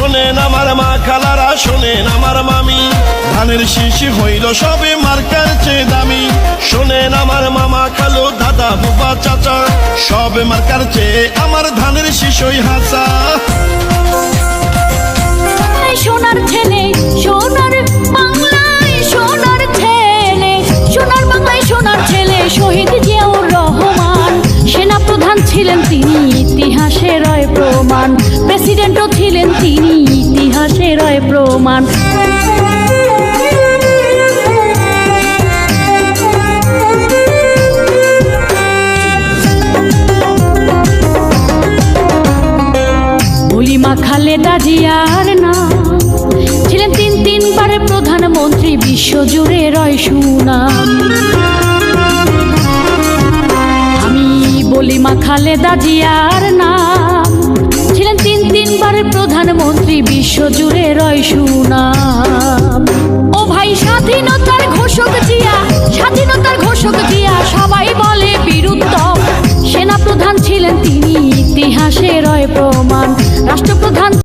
শোনেন আমার মা খালারা, শোনেন আমার মামি, ধানের শীষ হইল সবে মার্কার চেয়ে দামি। শোনেন আমার মামা খালু দাদা বুবা চাচা, সবে মার্কার চেয়ে আমার ধানের শীষ ওই হাসা। সোনার ছেলে সোনার বাংলায়, সোনার ছেলে সোনার বাংলায়, সোনার ছেলে শহীদ জিয়াউর রহমান। সেনা প্রধান ছিলেন তিনি, ইতিহাসে রয় প্রমাণ। প্রেসিডেন্টও ছিলেন তিনি, ইতিহাসে রয় প্রমাণ। বলিমা খালেদা জিয়ার নাম, ছিলেন তিনবারের প্রধানমন্ত্রী, বিশ্বজুড়ে রয় সুনাম। আমি বলিমা খালেদা জিয়ার নাম, ছিলেন তিনবারের প্রধানমন্ত্রী, বিশ্বজুড়ে রয় সুনাম। ও ভাই স্বাধীনতার ঘোষক জিয়া, স্বাধীনতার ঘোষক জিয়া, সবাই বলে বীরুত্তম। সেনা প্রধান ছিলেন তিনি, ইতিহাসে রয় প্রমাণ। রাষ্ট্রপ্রধান